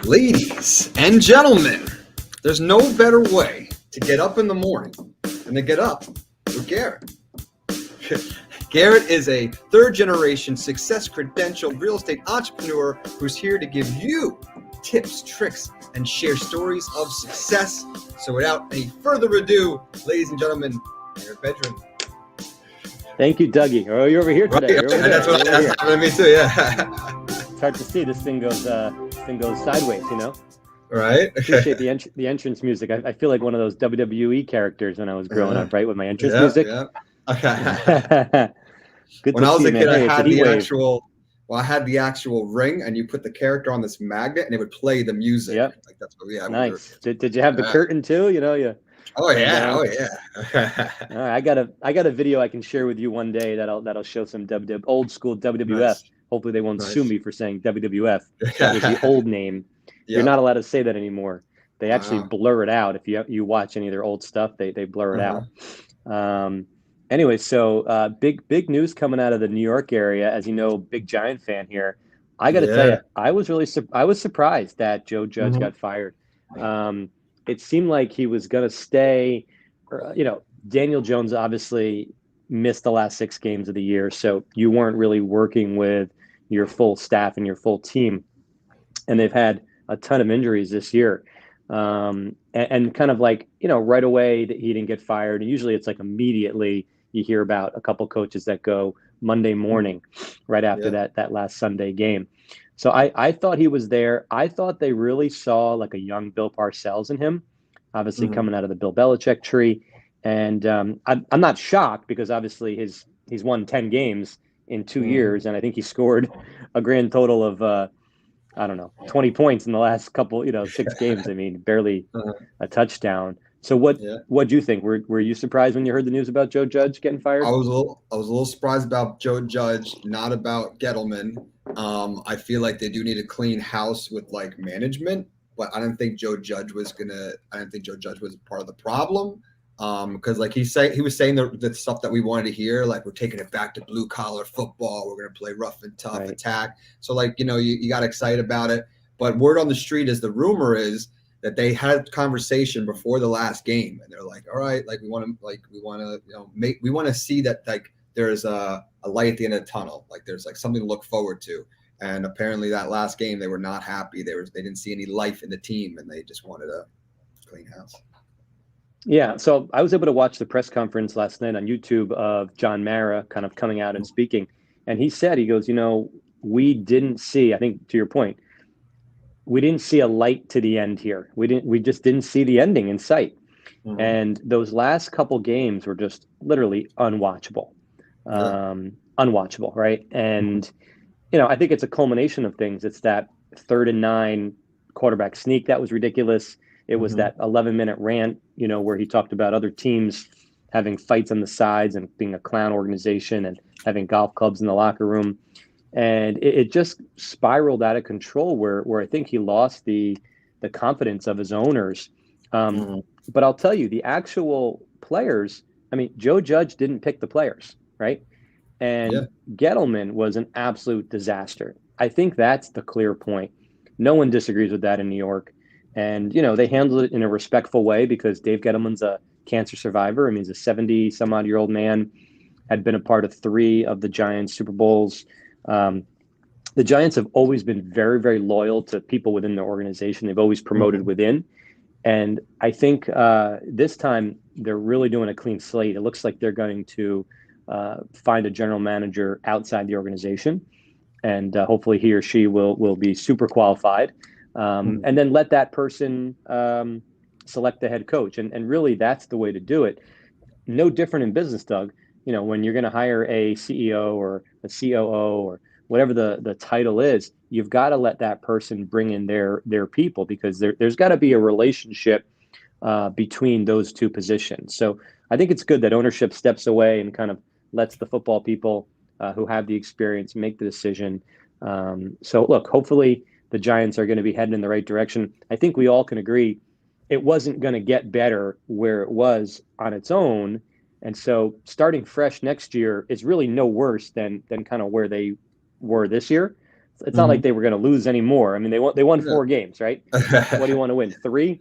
Ladies and gentlemen, there's no better way to get up in the morning than to get up with Garret. Garret is a third-generation success credentialed real estate entrepreneur who's here to give you tips, tricks, and share stories of success. So without any further ado, ladies and gentlemen, in your bedroom. Thank you, Dougie. Oh, you're over here today. Right, that's what that's happened to me too. Yeah. It's hard to see. This thing goes sideways, you know. Right. Appreciate the entrance music. I feel like one of those WWE characters when I was growing up, right, with my entrance music. Yeah. Okay. Good when to I was see, a man. kid, Hey, I had the wave. actual. Well, I had the actual ring, and you put the character on this magnet, and it would play the music. Yep. Like that's what we had. Nice. Did you have the curtain too? You know, Oh yeah. All right, I got a video I can share with you one day that'll show some old school WWF. Nice. Hopefully they won't sue me for saying WWF. That was the old name. You're not allowed to say that anymore. They actually blur it out. If you watch any of their old stuff, they blur it out. Anyway, so big news coming out of the New York area. As you know, big Giant fan here. I got to tell you, I was surprised that Joe Judge got fired. It seemed like he was going to stay. Daniel Jones obviously missed the last 6 games of the year, so you weren't really working with your full staff and your full team. And they've had a ton of injuries this year. And kind of like, right away that he didn't get fired. And usually it's like immediately you hear about a couple coaches that go Monday morning right after that last Sunday game. So I thought he was there. I thought they really saw like a young Bill Parcells in him, obviously coming out of the Bill Belichick tree. And I'm not shocked because obviously he's won 10 games in 2 years. And I think he scored a grand total of, 20 points in the last couple, 6 games. I mean, barely a touchdown. So what'd you think? Were you surprised when you heard the news about Joe Judge getting fired? I was a little surprised about Joe Judge, not about Gettleman. I feel like they do need a clean house with like management, but I didn't think Joe Judge was part of the problem. Because like he was saying the stuff that we wanted to hear, like we're taking it back to blue collar football. We're going to play rough and tough attack. So like, you got excited about it, but word on the street is the rumor is that they had conversation before the last game. And they're like, all right, like we want to see that like there's a light at the end of the tunnel. Like there's like something to look forward to. And apparently that last game, they were not happy. They didn't see any life in the team and they just wanted a clean house. Yeah, so I was able to watch the press conference last night on YouTube of John Mara kind of coming out and speaking. And he goes, we didn't see, I think to your point, we didn't see a light to the end here. We just didn't see the ending in sight. And those last couple games were just literally unwatchable. Unwatchable, right? And, I think it's a culmination of things. It's that 3rd and 9 quarterback sneak that was ridiculous. It was that 11-minute rant, where he talked about other teams having fights on the sides and being a clown organization and having golf clubs in the locker room. And it just spiraled out of control where I think he lost the confidence of his owners. But I'll tell you, the actual players, I mean, Joe Judge didn't pick the players, right? And Gettleman was an absolute disaster. I think that's the clear point. No one disagrees with that in New York. And, they handled it in a respectful way because Dave Gettleman's a cancer survivor. I mean, he's a 70-some-odd-year-old man, had been a part of 3 of the Giants' Super Bowls. The Giants have always been very, very loyal to people within the organization. They've always promoted within. And I think this time they're really doing a clean slate. It looks like they're going to find a general manager outside the organization. And hopefully he or she will be super qualified. And then let that person select the head coach. And really, that's the way to do it. No different in business, Doug. When you're going to hire a CEO or a COO or whatever the title is, you've got to let that person bring in their people because there's got to be a relationship between those two positions. So I think it's good that ownership steps away and kind of lets the football people who have the experience make the decision. So look, hopefully the Giants are going to be heading in the right direction. I think we all can agree it wasn't going to get better where it was on its own. And so starting fresh next year is really no worse than kind of where they were this year. It's not like they were going to lose anymore. I mean, they won Yeah. 4 games, right? What do you want to win? 3?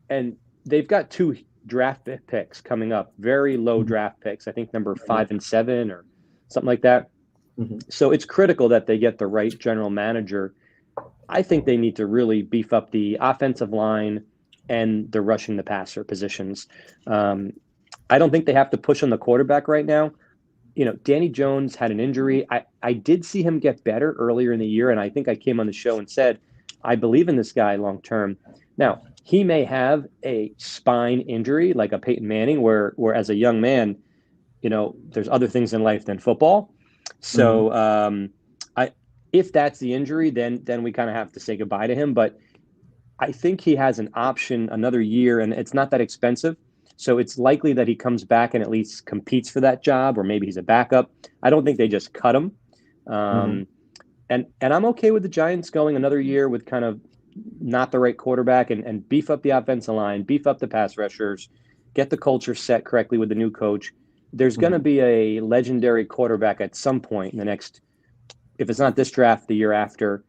And they've got 2 draft picks coming up, very low draft picks. I think number 5 and 7 or something like that. So it's critical that they get the right general manager. I think they need to really beef up the offensive line and the rushing the passer positions. I don't think they have to push on the quarterback right now. Danny Jones had an injury. I did see him get better earlier in the year, and I think I came on the show and said, I believe in this guy long term. Now, he may have a spine injury like a Peyton Manning, where as a young man, there's other things in life than football. So if that's the injury, then we kind of have to say goodbye to him. But I think he has an option another year, and it's not that expensive. So it's likely that he comes back and at least competes for that job, or maybe he's a backup. I don't think they just cut him. And I'm okay with the Giants going another year with kind of not the right quarterback and beef up the offensive line, beef up the pass rushers, get the culture set correctly with the new coach. There's going to be a legendary quarterback at some point in the next, if it's not this draft, the year after.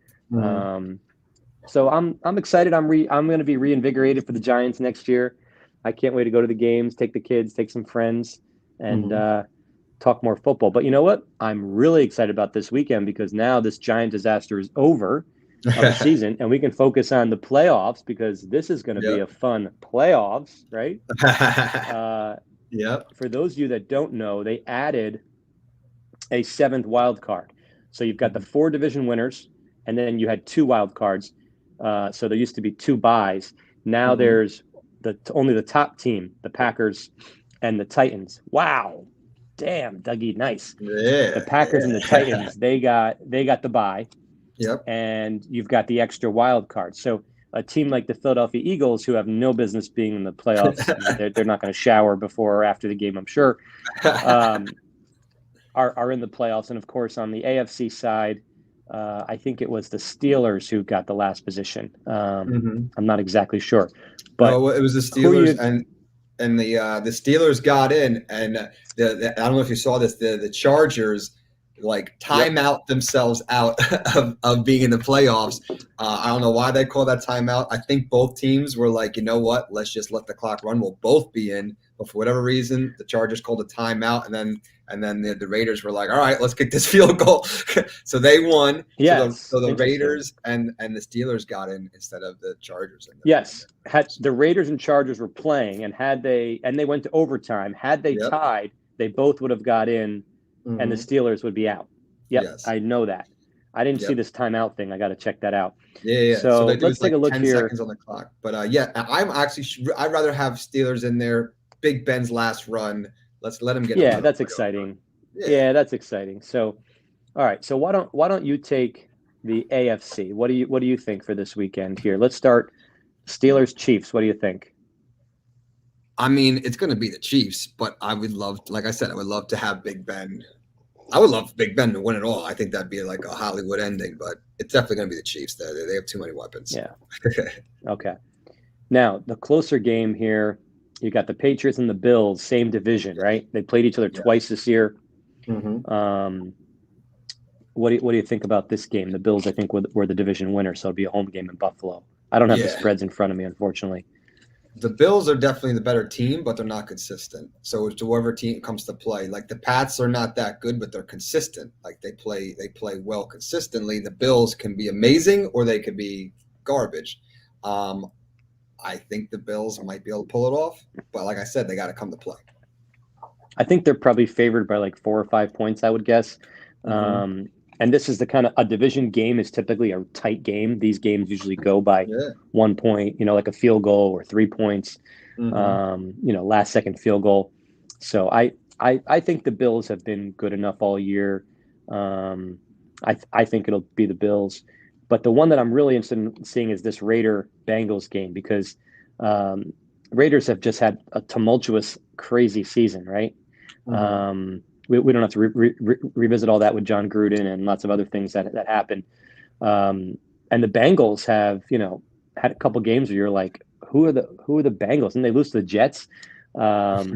So I'm excited. I'm going to be reinvigorated for the Giants next year. I can't wait to go to the games, take the kids, take some friends, and talk more football. But you know what? I'm really excited about this weekend because now this Giant disaster is over of the season, and we can focus on the playoffs because this is going to be a fun playoffs, right? For those of you that don't know, they added a 7th wild card. So you've got the 4 division winners, and then you had 2 wild cards. So there used to be 2 byes. Now there's only the top team, the Packers and the Titans. Wow. Damn, Dougie, nice. Yeah, the Packers and the Titans, they got the bye. Yep. And you've got the extra wild card. So a team like the Philadelphia Eagles, who have no business being in the playoffs, they're not going to shower before or after the game, I'm sure, are in the playoffs. And of course, on the AFC side, I think it was the Steelers who got the last position. I'm not exactly sure, but it was the Steelers and the Steelers got in, and I don't know if you saw this, the Chargers timeout themselves out of being in the playoffs. I don't know why they call that timeout. I think both teams were like, you know what, let's just let the clock run. We'll both be in. But for whatever reason, the Chargers called a timeout, and then the Raiders were like, all right, let's kick this field goal. So they won. Yes. So the Raiders and the Steelers got in instead of the Chargers. Had the Raiders and Chargers were playing, and they went to overtime. Had they tied, they both would have got in, and the Steelers would be out. Yes. I know that. I didn't see this timeout thing. I got to check that out. Yeah. So let's take a look 10 here. seconds on the clock. But I'd rather have Steelers in there. Big Ben's last run. Let's let him get. Yeah, that's exciting. Yeah, that's exciting. So, all right. So why don't you take the AFC? What do you think for this weekend here? Let's start Steelers Chiefs. What do you think? I mean, it's going to be the Chiefs, but I would love, like I said, I would love to have Big Ben. I would love Big Ben to win it all. I think that'd be like a Hollywood ending, but it's definitely going to be the Chiefs. They have too many weapons. Yeah. Okay. Now, the closer game here, you got the Patriots and the Bills, same division, right? They played each other twice this year. What do you think about this game? The Bills, I think, were the division winner, so it'll be a home game in Buffalo. I don't have the spreads in front of me, unfortunately. The Bills are definitely the better team, but they're not consistent. So it's whoever team comes to play. Like the Pats are not that good, but they're consistent. Like they play well consistently. The Bills can be amazing or they could be garbage. I think the Bills might be able to pull it off, but like I said, they got to come to play. I think they're probably favored by like 4 or 5 points, I would guess. And this is the kind of a division game is typically a tight game. These games usually go by 1 point, like a field goal or 3 points, last second field goal. So I think the Bills have been good enough all year. I think it'll be the Bills. But the one that I'm really interested in seeing is this Raider-Bengals game because Raiders have just had a tumultuous, crazy season, right? We don't have to revisit all that with John Gruden and lots of other things that happened. And the Bengals have, had a couple games where you're like, who are the Bengals? And they lose to the Jets. But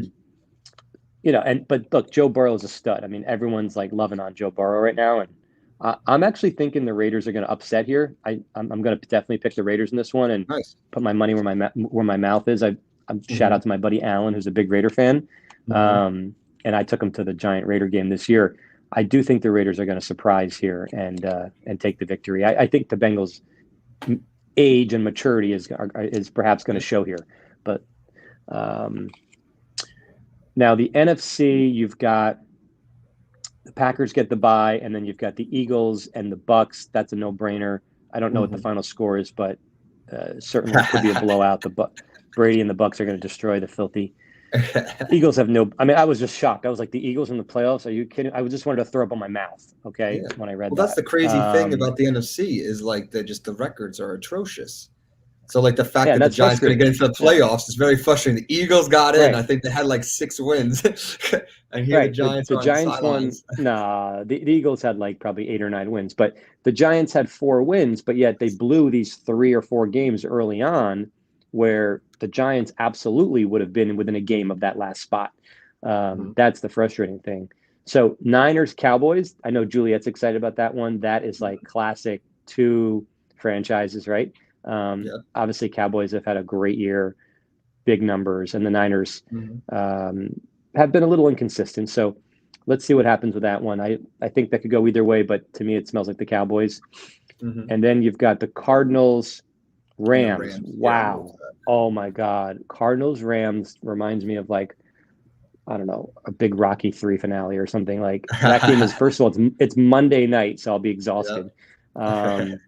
look, Joe Burrow is a stud. I mean, everyone's like loving on Joe Burrow right now, and I'm actually thinking the Raiders are going to upset here. I'm going to definitely pick the Raiders in this one and Nice. put my money where my mouth is. I'm shout Mhm. out to my buddy Alan, who's a big Raider fan, Mhm. and I took him to the Giant Raider game this year. I do think the Raiders are going to surprise here and take the victory. I think the Bengals' age and maturity is perhaps going to show here, but um, now the NFC, you've got the Packers get the bye, and then you've got the Eagles and the Bucks. That's a no-brainer. I don't know what the Mhm. final score is, but certainly could be a blowout. Brady and the Bucks are going to destroy the filthy Eagles. Have no. I mean, I was just shocked. I was like, the Eagles in the playoffs? Are you kidding? I just wanted to throw up on my mouth. Okay, Yeah. when I read Well, that's that. the crazy thing about the NFC is like the records are atrocious. So like the fact Yeah, that the that's Giants going to frustrating. get into the Yeah, playoffs is very frustrating. The Eagles got in. I right. think they had like 6 wins, and here the Right. Giants The are on the Giants won. sidelines. Nah, the Eagles had like probably 8 or 9 wins, but the Giants had 4 wins, but yet they blew these 3 or 4 games early on where the Giants absolutely would have been within a game of that last spot. Mhm. That's the frustrating thing. So Niners, Cowboys, I know Juliet's excited about that one. That is like classic two franchises, right? Yeah. Obviously, Cowboys have had a great year, big numbers, and the Niners Mhm. um, have been a little inconsistent. So let's see what happens with that one. I think that could go either way, but to me, it smells like the Cowboys. Mhm. And then you've got the Cardinals, And the Rams. Rams. Yeah, I'm good with Wow. Oh my God. Cardinals, Rams reminds me of like, I don't know, a big Rocky 3 finale or something. Like that game is, that. first of all, it's Monday night, so I'll be Yeah. exhausted. Um,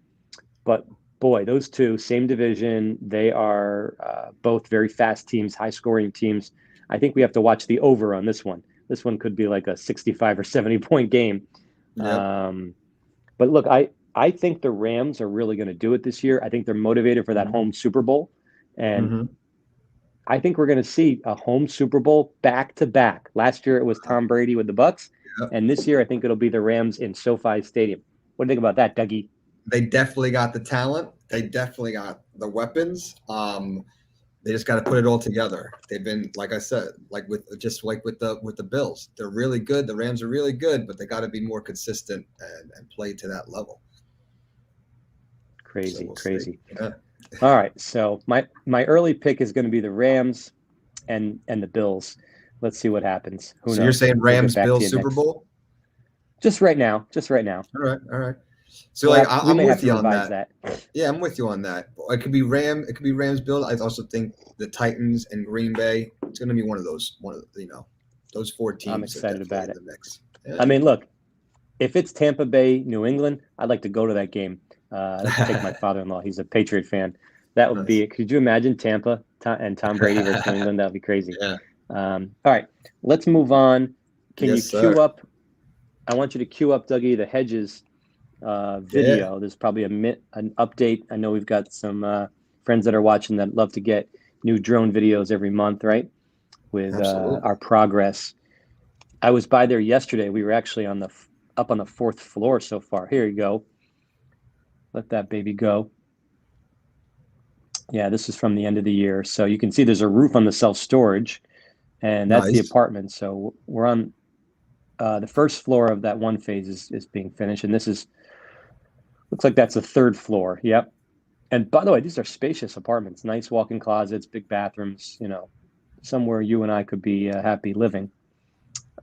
but boy, those two, same division, they are both very fast teams, high scoring teams. I think we have to watch the over on this one. This one could be like a 65 or 70 point game. Yep. But look, I think the Rams are really going to do it this year. I think they're motivated for that Mhm. home Super Bowl. And Mhm. I think we're going to see a home Super Bowl back to back. Last year it was Tom Brady with the Bucks, Yep. and this year I think it'll be the Rams in SoFi Stadium. What do you think about that, Dougie? They definitely got the talent. They definitely got the weapons. They just got to put it all together. They've been, like I said, like with the Bills, they're really good. The Rams are really good, but they got to be more consistent and play to that level. So Crazy, we'll see. crazy. Yeah. All right, so my early pick is going to be the Rams and the Bills. Let's see what happens. Who So you're knows? saying We'll get Rams back to Bills you Super next. Bowl? Just right now. Just right now. All right, all right. So We'll like we I'm may have with to you on revise that. that. Yeah, I'm with you on that. It could be Rams Bills. I also think the Titans and Green Bay. It's going to be one of those. Those four I'm teams are excited definitely about in it. the mix. I Yeah. mean, look, if it's Tampa Bay, New England, I'd like to go to that game. I'd like to take my father-in-law. He's a Patriot fan. That would Nice. be. Could you imagine Tampa and Tom Brady versus New England? That would be crazy. Yeah. All right, let's move on. Can you Yes, sir. queue up? I want you to queue up, Dougie, the Hedges Yeah. video. There's probably an update. I know we've got some friends that are watching that love to get new drone videos every month, right? With Absolutely. our progress. I was by there yesterday. We were actually up on the 4th floor so far. Here you go. Let that baby go. Yeah, this is from the end of the year. So you can see there's a roof on the self-storage, and that's the Nice. apartment. So we're on the first floor of that one phase is being finished, and looks like that's the 3rd floor. Yep. And by the way, these are spacious apartments, nice walk-in closets, big bathrooms, somewhere you and I could be happy living.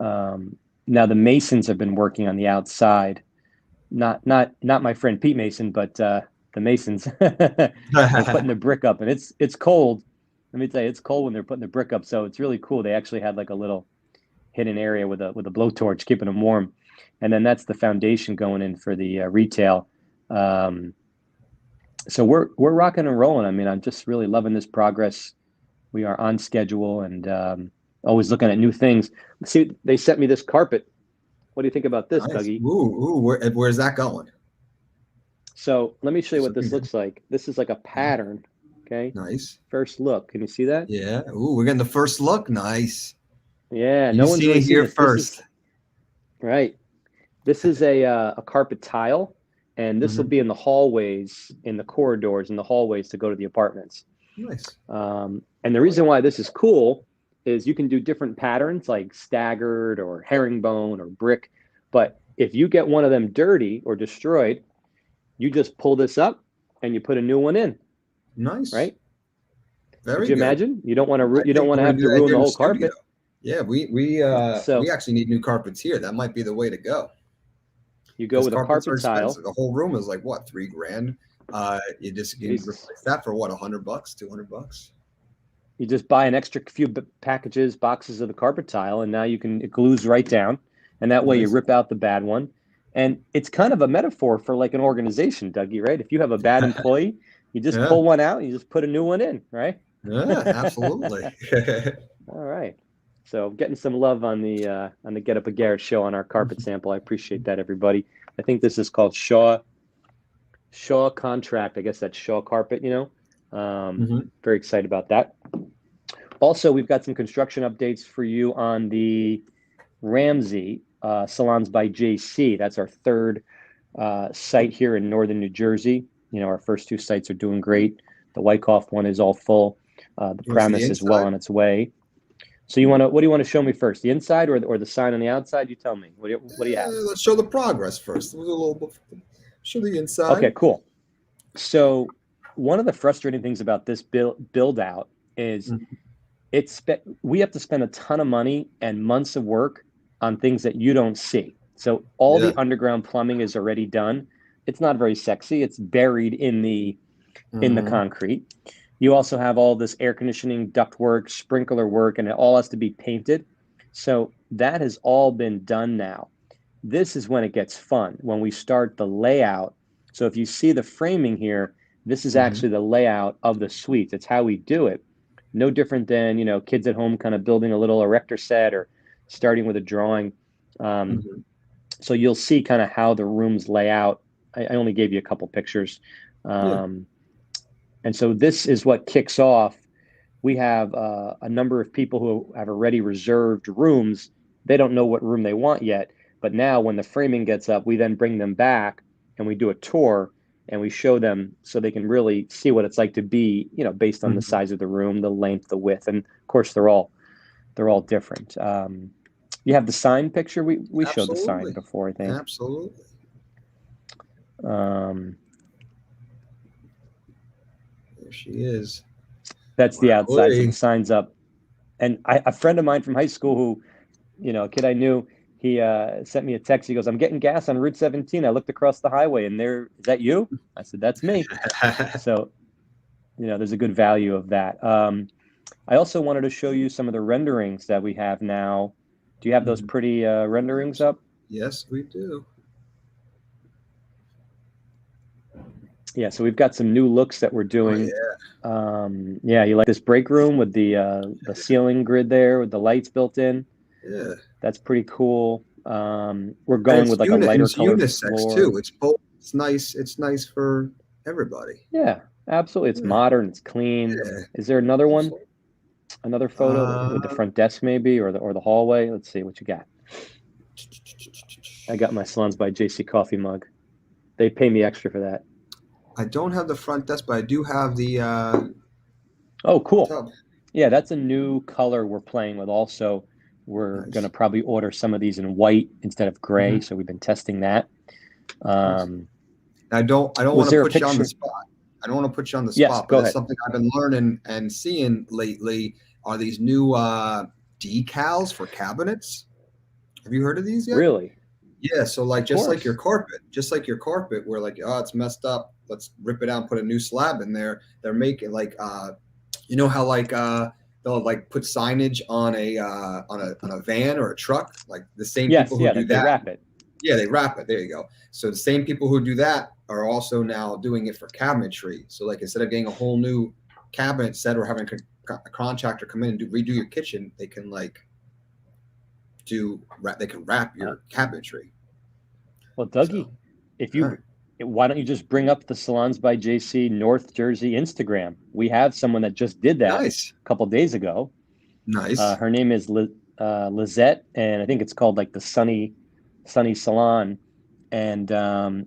Now the Masons have been working on the outside, not my friend Pete Mason, but the Masons are putting the brick up, and it's cold. Let me tell you, it's cold when they're putting the brick up. So it's really cool. They actually had like a little hidden area with a blowtorch keeping them warm, and then that's the foundation going in for the retail. So we're rocking and rolling. I mean, I'm just really loving this progress. We are on schedule and always looking at new things. See, they sent me this carpet. What do you think about this, Nice. Dougie? Ooh, where's that going? So let me show you It's what looking this good. looks like. This is like a pattern. Okay. Nice. First look. Can you see that? Yeah. Ooh, we're getting the first look. Nice. Yeah. No You one's seen really it seen here this. This is first. right. This is a carpet tile, and this will Hmm. be in the hallways, in the corridors, in the hallways to go to the apartments. Nice. And the I like reason it. why this is cool is you can do different patterns like staggered or herringbone or brick, but If you get one of them dirty or destroyed, you just pull this up and you put a new one in, Nice. right? Very Could you good. imagine? You don't want I to you don't think want I'm to gonna have do to that ruin here the in the whole studio. carpet. Yeah, So we actually need new carpets here. That might be the way to go. you go Because with a carpets are carpet tile. expensive. The whole room is like what, $3,000. You just can Jesus. replace that for what, $100, $200. You just buy an extra few packages, boxes of the carpet tile, and now it glues right down. And that way you Nice. rip out the bad one. And it's kind of a metaphor for like an organization, Dougie, right? If you have a bad employee, you just Yeah, pull one out and you just put a new one in, right? yeah, absolutely. All right. So getting some love on the Get Up a Garret show on our carpet sample. I appreciate that, everybody. I think this is called Shaw Contract. I guess that's Shaw Carpet, Mhm. Very excited about that. Also, we've got some construction updates for you on the Ramsey Salons by JC. That's our third site here in northern New Jersey. Our first two sites are doing great. The Wyckoff one is all full. The You want to see the Paramus is well inside? on its way. So what do you want to show me first? The inside or the sign on the outside? You tell me. What do you have? Let's show the progress first. We'll do a little bit. Show the inside. Okay, cool. So one of the frustrating things about this build out is Mhm. we have to spend a ton of money and months of work on things that you don't see. So all Yeah. the underground plumbing is already done. It's not very sexy. It's buried in the Mhm. concrete. You also have all this air conditioning, duct work, sprinkler work, and it all has to be painted. So that has all been done now. This is when it gets fun, when we start the layout. So if you see the framing here, this is Mhm. actually the layout of the suites. It's how we do it. No different than, kids at home kind of building a little erector set or starting with a drawing. Um, Mhm. so you'll see kind of how the rooms lay out. I only gave you a couple pictures. Yeah. Um, and so this is what kicks off. We have a number of people who have already reserved rooms. They don't know what room they want yet. But now when the framing gets up, we then bring them back and we do a tour and we show them so they can really see what it's like to be, based on the Mhm. size of the room, the length, the width. And of course, they're all different. You have the sign picture. We showed the sign Absolutely. before, I think. Absolutely. Um, There she is. that's the outside. So the Marley. sign's up. And a friend of mine from high school who, a kid I knew, he sent me a text. He goes, "I'm getting gas on Route 17. I looked across the highway, and is that you?" I said, "That's me." So, there's a good value of that. I also wanted to show you some of the renderings that we have now. Do you have those Mhm. pretty renderings up? Yes, we do. Yeah, so we've got some new looks that we're Oh doing. yeah. Yeah, you like this break room with the ceiling grid there with the lights built in? Yeah. That's pretty cool. We're And going with like a and lighter it's colored unisex floor. too. It's both. It's nice. It's nice for everybody. Yeah, absolutely. It's Yeah. modern. It's clean. Yeah. Is there another one? Absolutely. Another photo with the Uh, front desk maybe or the hallway? Let's see what you got. I got my Salons by JC coffee mug. They pay me extra for that. I don't have the front desk, but I do have the Oh, cool. tub. Yeah, that's a new color we're playing with also. We're going to Nice. probably order some of these in white instead of gray. Mhm. So we've been testing that. Nice. Um, I don't was want to there a put you on the picture? spot. I don't want to put you on the Yes, spot, but go it's ahead. something I've been learning and seeing lately are these new decals for cabinets. Have you heard of these yet? Really? Yeah, so like Of course. just like your carpet, where like, oh, it's messed up. Let's rip it out and put a new slab in there. They're making like you know how like they'll like put signage on a van or a truck, like the same Yes, people who yeah, do like they that. wrap it. Yeah, they wrap it. There you go. So the same people who do that are also now doing it for cabinetry. So like instead of getting a whole new cabinet set or having a contractor come in and redo your kitchen, they can like they can wrap Uh, your cabinetry. well, So Dougie, if yeah. you why don't you just bring up the Salons by JC North Jersey Instagram? We have someone that just did that Nice. a couple days ago. Nice. Her name is Lizette, and I think it's called like the Sunny Salon, and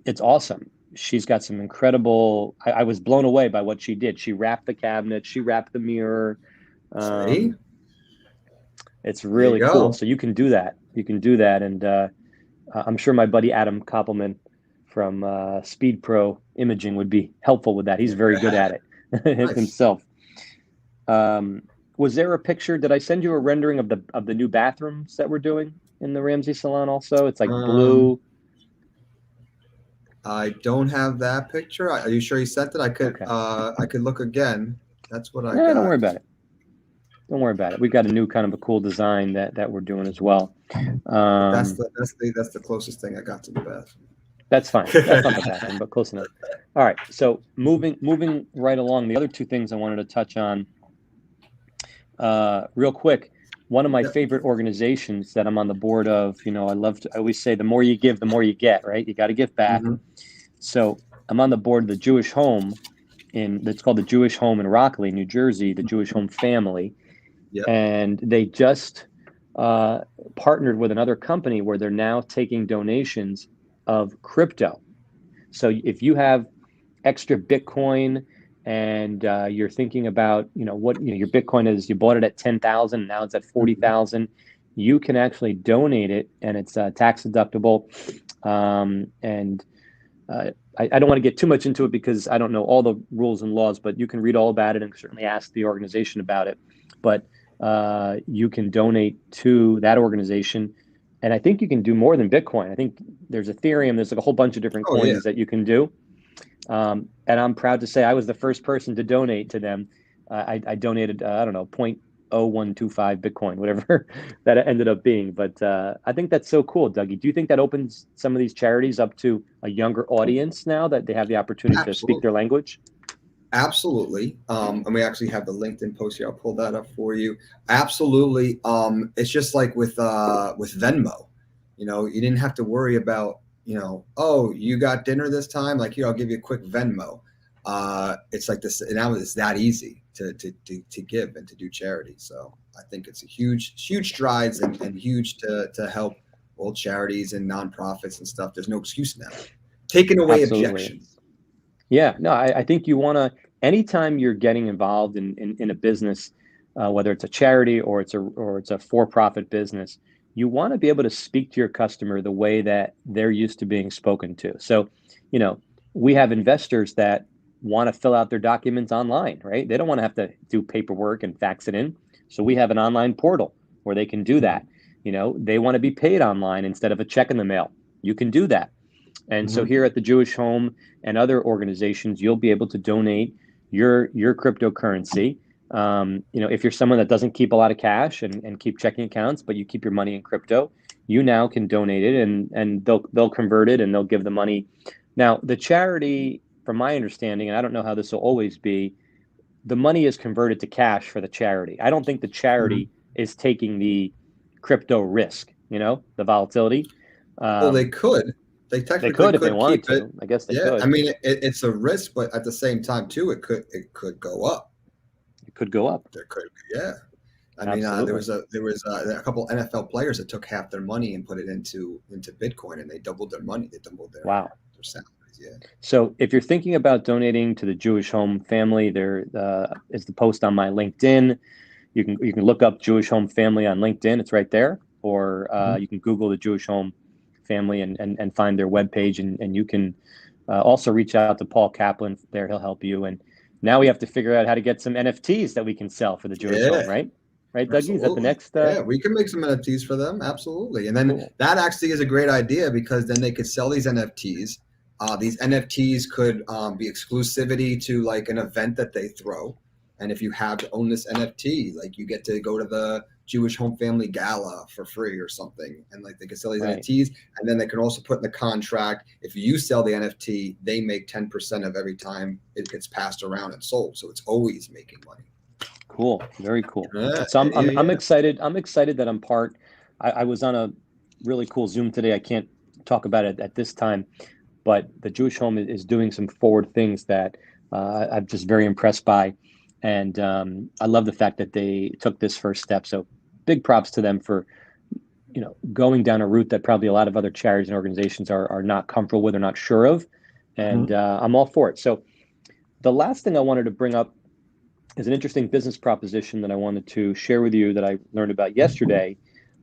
it's awesome. She's got some incredible. I was blown away by what she did. She wrapped the cabinet, she wrapped the mirror. See? It's There you really cool. go. So you can do that. You can do that, and I'm sure my buddy Adam Koppelman from Speed Pro Imaging would be helpful with that. He's very good at it Nice. himself. Um, was there a picture? Did I send you a rendering of the new bathrooms that we're doing in the Ramsey Salon? Also, it's like Um, blue. I don't have that picture. Are you sure you sent it? Okay. I could look again. That's what I No, don't worry got. about it. Don't worry about it. We've got a new kind of a cool design that we're doing as well. But Um, that's the closest thing I got to the bathroom. that's fine. That's not the bathroom, but close enough. All right. So moving right along, the other two things I wanted to touch on real quick. One of my Yeah. favorite organizations that I'm on the board of, I always say the more you give, the more you get, right? You got to give back. Mm-hmm. So I'm on the board of the Jewish Home that's called the Jewish Home in Rockledge, New Jersey, the Jewish Home Family. Yep. And they just partnered with another company where they're now taking donations of crypto. So if you have extra Bitcoin and you're thinking about, what your Bitcoin is, you bought it at 10,000, now it's at 40,000. You can actually donate it, and it's tax deductible. And I don't want to get too much into it because I don't know all the rules and laws, but you can read all about it and certainly ask the organization about it. But you can donate to that organization. And I think you can do more than Bitcoin. I think there's Ethereum. There's like a whole bunch of different Oh yeah. coins that you can do. And I'm proud to say I was the first person to donate to them. I donated, I don't know, 0.0125 Bitcoin, whatever that ended up being. But I think that's so cool, Dougie. Do you think that opens some of these charities up to a younger audience now that they have the opportunity to speak their Absolutely. language? Absolutely. And we actually have the LinkedIn post here. I'll pull that up for you. Absolutely. It's just like with Venmo. You didn't have to worry about, oh, you got dinner this time? Like, here, I'll give you a quick Venmo. It's like this now it's that easy to give and to do charity. So I think it's a huge strides and huge to help old charities and nonprofits and stuff. There's no excuse now. Taking away Absolutely. objections. Yeah, no, I think you want to, anytime you're getting involved in a business, whether it's a charity or it's a for-profit business, you want to be able to speak to your customer the way that they're used to being spoken to. So, we have investors that want to fill out their documents online, right? They don't want to have to do paperwork and fax it in. So we have an online portal where they can do that. They want to be paid online instead of a check in the mail. You can do that. And so Mhm. here at the Jewish Home and other organizations, you'll be able to donate your cryptocurrency. If you're someone that doesn't keep a lot of cash and keep checking accounts, but you keep your money in crypto, you now can donate it and they'll convert it and they'll give the money. Now, the charity, from my understanding, and I don't know how this will always be, the money is converted to cash for the charity. I don't think the charity is taking the crypto risk, the volatility. Well, they Um, could. They they technically could if they could wanted keep it. to. I guess they Yeah, I could. mean it's a risk, but at the same time too, it could go up. It could go up. There could, yeah. I mean, Absolutely. there was a couple NFL players that took half their money and put it into Bitcoin, and they doubled their money. They doubled Wow. their salaries. Yeah. So if you're thinking about donating to the Jewish Home Family, there is the post on my LinkedIn. You can look up Jewish Home Family on LinkedIn. It's right there. Or Mhm. you can Google the Jewish Home Family and find their webpage. And you can also reach out to Paul Kaplan there. He'll help you. And now we have to figure out how to get some NFTs that we can sell for the Jewish Home, Yeah. right? Right, Dougie? Is that the Absolutely. next? Yeah, we can make some NFTs for them. Absolutely. And then Cool. that actually is a great idea because then they could sell these NFTs. These NFTs could be exclusivity to like an event that they throw. And if you have to own this NFT, like you get to go to the Jewish Home Family Gala for free or something. And like they could sell these Right. NFTs. And then they can also put in the contract, if you sell the NFT, they make 10% of every time it gets passed around and sold. So it's always making money. Cool. Very cool. Yeah, So I'm yeah. excited. I'm excited that I'm part. I was on a really cool Zoom today. I can't talk about it at this time, but the Jewish Home is doing some forward things that I'm just very impressed by, and I love the fact that they took this first step. So big props to them for going down a route that probably a lot of other charities and organizations are not comfortable with or not sure of, and Mhm. I'm all for it. So the last thing I wanted to bring up is an interesting business proposition that I wanted to share with you that I learned about yesterday.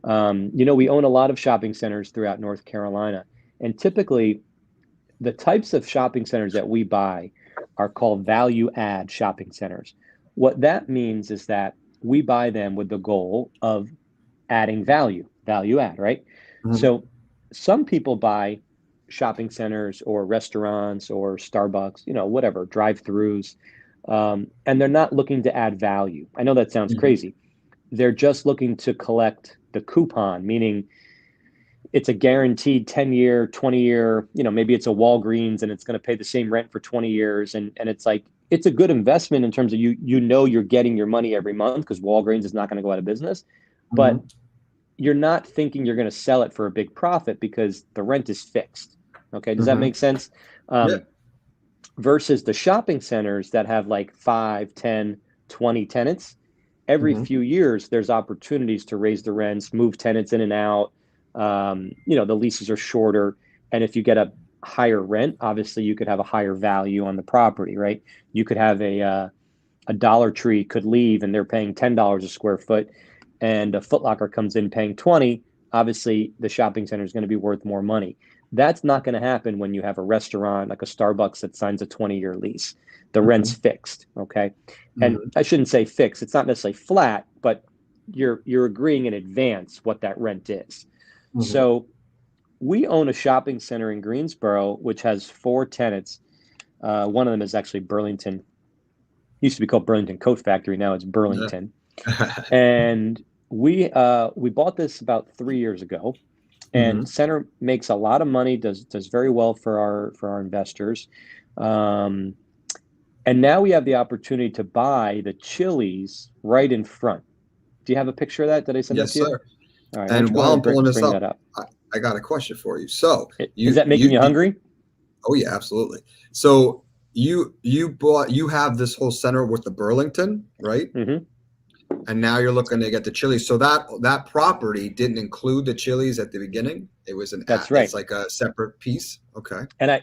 We own a lot of shopping centers throughout North Carolina, and typically the types of shopping centers that we buy are called value add shopping centers. What that means is that we buy them with the goal of adding value add, right? Mhm. So some people buy shopping centers or restaurants or Starbucks, whatever, drive-throughs, and they're not looking to add value. I know that sounds Mhm. crazy. They're just looking to collect the coupon, meaning it's a guaranteed 10-year, 20-year, maybe it's a Walgreens and it's going to pay the same rent for 20 years. And it's like, it's a good investment in terms of you're getting your money every month because Walgreens is not going to go out of business. But Mhm. you're not thinking you're going to sell it for a big profit because the rent is fixed. Okay, does that Mhm. make sense? Yeah. Versus the shopping centers that have like 5, 10, 20 tenants. Every Mhm. few years, there's opportunities to raise the rents, move tenants in and out. The leases are shorter. And if you get a higher rent, obviously you could have a higher value on the property, right? You could have a Dollar Tree could leave and they're paying $10 a square foot, and a Foot Locker comes in paying 20. Obviously, the shopping center is going to be worth more money. That's not going to happen when you have a restaurant like a Starbucks that signs a 20-year lease. The rent's Mhm. fixed, okay? And Mhm. I shouldn't say fixed. It's not necessarily flat, but you're agreeing in advance what that rent is. Mhm. So we own a shopping center in Greensboro, which has 4 tenants. One of them is actually Burlington. Used to be called Burlington Coat Factory. Now it's Yeah. Burlington. And we bought this about 3 years ago. And Mhm. Center makes a lot of money, does very well for our investors. Um, and now we have the opportunity to buy the Chili's right in front. Do you have a picture of that? Did I send that Yes, to you? sir. All right, why don't And you go while ahead I'm and pulling this bring up, that up? I got a question for you. So Is that making you you hungry? oh yeah, absolutely. So you have this whole center with the Burlington, right? Hmm. And now you're looking to get the Chili's. So that property didn't include the Chili's at the beginning. It was That's it's right. like a separate piece. Okay. I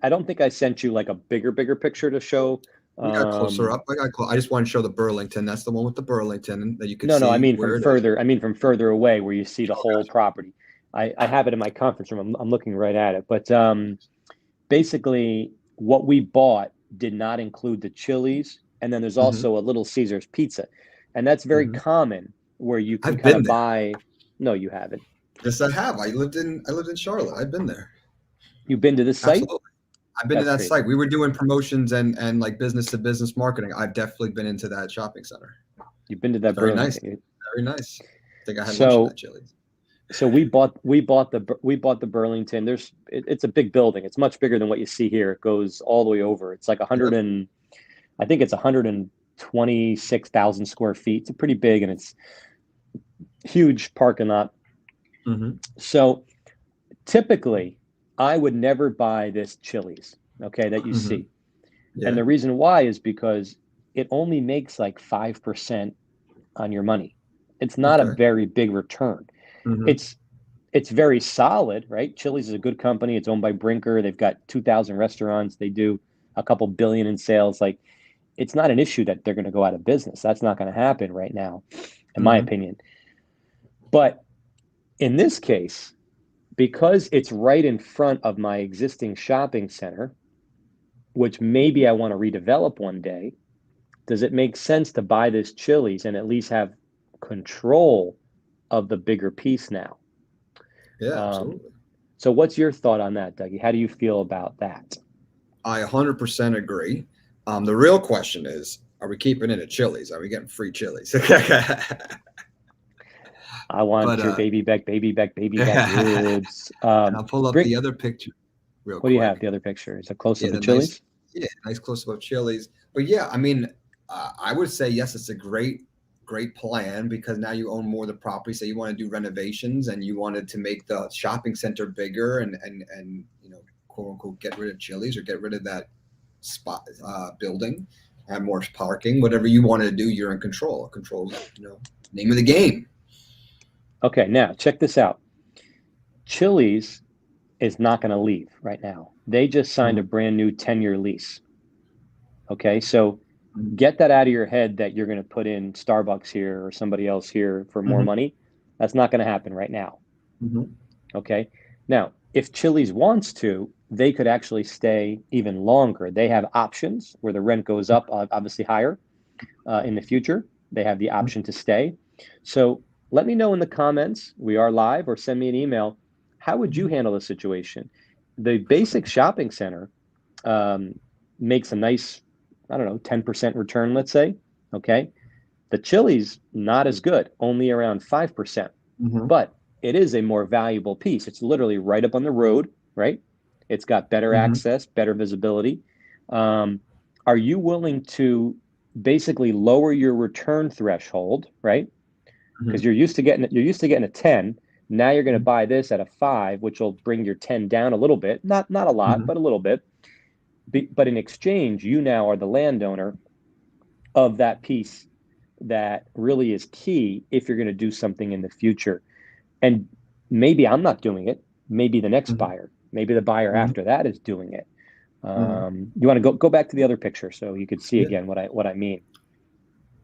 don't think I sent you like a bigger picture to show. We got closer Um, up. I just want to show the Burlington. That's the one with the Burlington that you could no, I see mean from where it is. further. I mean from further away where you see the Oh, whole gotcha. property. I have it in my conference room. I'm looking right at it. But basically, what we bought did not include the Chili's, and then there's Hmm. also a Little Caesars pizza, and that's very Hmm. common where you can I've kind been of there. buy. No, you haven't. Yes, I have. I lived in Charlotte. I've been there. You've been to this site? Absolutely. I've been to That's that crazy. site. We were doing promotions and like business to business marketing. I've definitely been into that shopping center. You've been to It's that very nice. Burlington. Very nice. I think I had lunch in So that Chili's. so we bought the Burlington. It's a big building. It's much bigger than what you see here. It goes all the way over. It's like Yep. I think it's 126,000 square feet. It's pretty big and it's huge parking lot. Hmm. So typically, I would never buy this Chili's, okay, that you Hmm. see. And Yeah. the reason why is because it only makes like 5% on your money. It's not a Okay. very big return. Hmm. It's it's very solid, right? Chili's is a good company. It's owned by Brinker. They've got 2,000 restaurants. They do a couple billion in sales. Like it's not an issue that they're going to go out of business. That's not going to happen right now, in my Hmm. opinion. But in this case, because it's right in front of my existing shopping center, which maybe I want to redevelop one day, does it make sense to buy this Chili's and at least have control of the bigger piece now? Yeah, Um, absolutely. so, what's your thought on that, Dougie? How do you feel about that? I 100% agree. The real question is, are we keeping it at Chili's? Are we getting free Chili's? I but want your baby back and ribs. I'll pull up Bring. the other picture real What do you have? quick. The other picture is a close Yeah, of the the nice, Chili's. yeah, nice close up of Chili's. But yeah, I mean, I would say yes, it's a great plan because now you own more of the property. Say you want to do renovations and you wanted to make the shopping center bigger and quote unquote get rid of Chili's or get rid of that spot building, have more parking, whatever you wanted to do, you're in control. Control's name of the game. Okay, now check this out. Chili's is not going to leave right now. They just signed a Mhm. brand new 10-year lease. Okay, so get that out of your head that you're going to put in Starbucks here or somebody else here for more Mhm. money. That's not going to happen right now. Mm-hmm. Okay. Now, if Chili's wants to, they could actually stay even longer. They have options where the rent goes up, obviously higher in the future. They have the option to stay. So let me know in the comments. We are live, or send me an email. How would you handle the situation? The basic shopping center makes a nice, I don't know, 10% return, let's say. Okay. The Chili's, not as good, only around 5%, Mm-hmm. but it is a more valuable piece. It's literally right up on the road, right? It's got better Mm-hmm. access, better visibility. Um, are you willing to basically lower your return threshold, right? Because you're used to getting a 10. Now you're going to buy this at a 5, which will bring your 10 down a little bit. Not a lot, Mm-hmm. but a little bit. But in exchange, you now are the landowner of that piece that really is key if you're going to do something in the future. And maybe I'm not doing it. Maybe the next Mm-hmm. buyer, maybe the buyer Mm-hmm. after that is doing it. Mm-hmm. You want to go back to the other picture so you could see Yeah. again what I mean.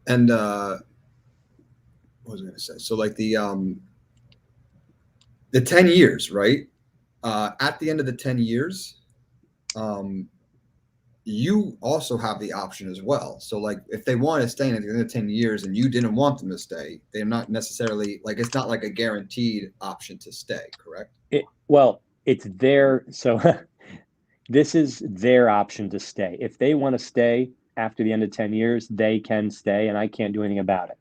And what was I going to say? So like the 10 years, right? At the end of the 10 years, um, you also have the option as well. So like if they want to stay in at the end of 10 years and you didn't want them to stay, they're not necessarily like, it's not like a guaranteed option to stay, correct? Well, it's their, so this is their option to stay. If they want to stay after the end of 10 years, they can stay, and I can't do anything about it.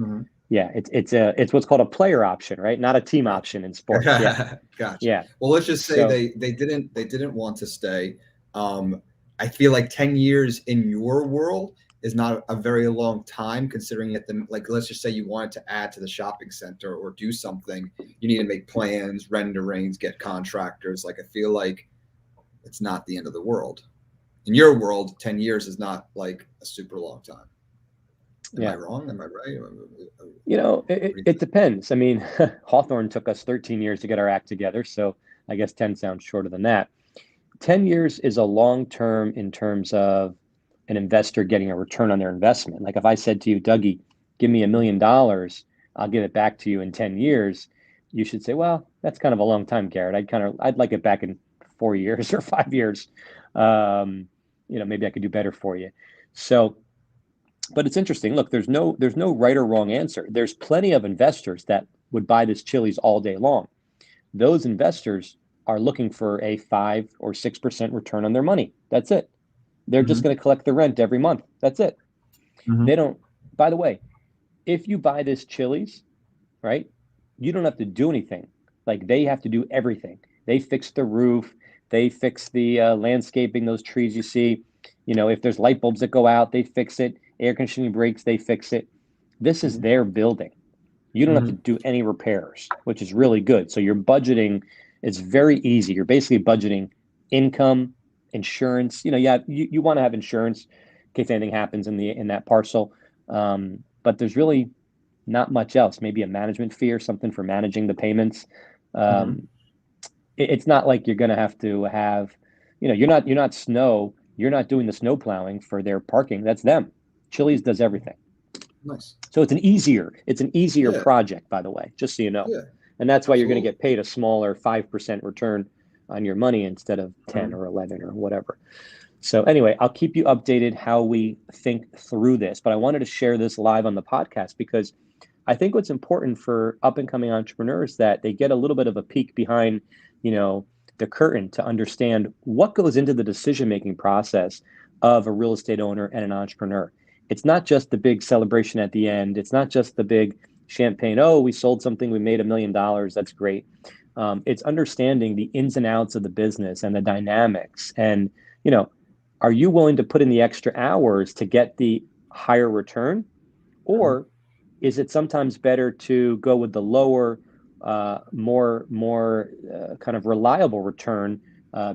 Mm-hmm. Yeah, it's what's called a player option, right? Not a team option in sports. Yeah. Gotcha. Gotcha. Yeah. Well, let's just say So they didn't want to stay. I feel like 10 years in your world is not a very long time considering that like let's just say you wanted to add to the shopping center or do something. You need to make plans, renderings, get contractors. Like I feel like it's not the end of the world. In your world, 10 years is not like a super long time. Am I yeah. wrong? Am I right? It depends. I mean, Hawthorne took us 13 years to get our act together, so I guess 10 sounds shorter than that. 10 years is a long term in terms of an investor getting a return on their investment. Like if I said to you, Dougie, give me $1 million, I'll give it back to you in 10 years. You should say, well, that's kind of a long time, Garrett. I'd like it back in 4 years or 5 years. Maybe I could do better for you. So, but it's interesting. Look, there's no right or wrong answer. There's plenty of investors that would buy this Chili's all day long. Those investors are looking for a 5 or 6% return on their money. That's it. They're just Mm-hmm. going to collect the rent every month. That's it. Mm-hmm. They don't, by the way, if you buy this Chili's, right, you don't have to do anything. Like they have to do everything. They fix the roof, they fix the landscaping, those trees you see. If there's light bulbs that go out, they fix it. Air conditioning breaks, they fix it. This is their building. You don't have to Mm-hmm. do any repairs, which is really good. So your budgeting is very easy. You're basically budgeting income, insurance. You want to have insurance in case anything happens in that parcel. But there's really not much else. Maybe a management fee or something for managing the payments. Mm-hmm. Um, it's not like you're going to have, you're not doing the snow plowing for their parking. That's them. Chili's does everything. Nice. So it's an easier Yeah. project, by the way, just so you know. Yeah. And that's why you're going to Absolutely. get paid a smaller 5% return on your money instead of 10 Mm-hmm. or 11 or whatever. So anyway, I'll keep you updated how we think through this, but I wanted to share this live on the podcast because I think what's important for up and coming entrepreneurs that they get a little bit of a peek behind, the curtain to understand what goes into the decision-making process of a real estate owner and an entrepreneur. It's not just the big celebration at the end. It's not just the big champagne. Oh, we sold something. We made $1 million. That's great. It's understanding the ins and outs of the business and the dynamics. And, are you willing to put in the extra hours to get the higher return? Or is it sometimes better to go with the lower, more kind of reliable return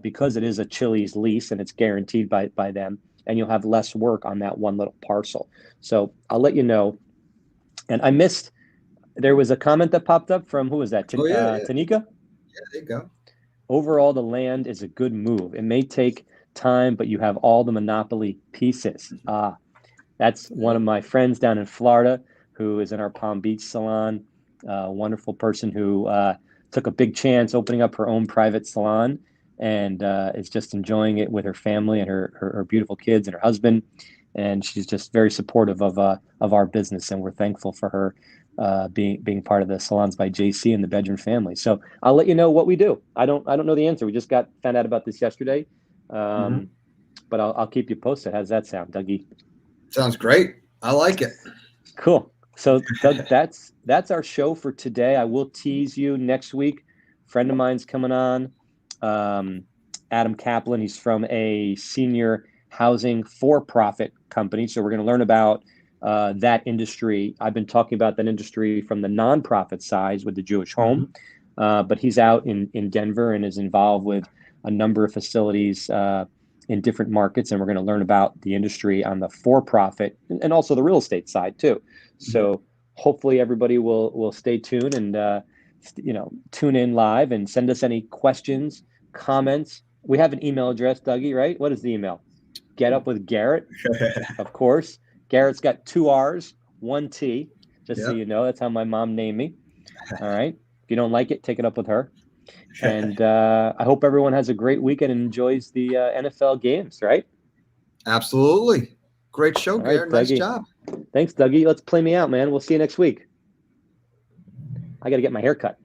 because it is a Chili's lease and it's guaranteed by them, and you'll have less work on that one little parcel. So I'll let you know. And I missed. There was a comment that popped up from who was that? Oh yeah, yeah. Tanika. Yeah, there you go. Overall, the land is a good move. It may take time, but you have all the monopoly pieces. That's one of my friends down in Florida who is in our Palm Beach salon. a wonderful person who took a big chance opening up her own private salon and is just enjoying it with her family and her beautiful kids and her husband. And she's just very supportive of our business, and we're thankful for her being part of the Salons by JC and the Bedroom family. So I'll let you know what we do. I don't know the answer. We just found out about this yesterday, but I'll keep you posted. How's that sound, Dougie? Sounds great. I like it. Cool. So Doug, that's our show for today. I will tease you next week. A friend of mine's coming on, Adam Kaplan. He's from a senior housing for-profit company. So we're going to learn about that industry. I've been talking about that industry from the nonprofit side with the Jewish Home, but he's out in Denver and is involved with a number of facilities in different markets, and we're going to learn about the industry on the for-profit and also the real estate side too. So hopefully everybody will stay tuned and tune in live and send us any questions, comments. We have an email address, Dougie, right? What is the email? Get Up with Garret, of course. Garrett's got 2 R's, 1 T, just so you know. That's how my mom named me. All right. If you don't like it, take it up with her. And I hope everyone has a great weekend and enjoys the NFL games, right? Absolutely. Great show, Garret. Nice job. Thanks, Dougie. Let's play me out, man. We'll see you next week. I got to get my hair cut.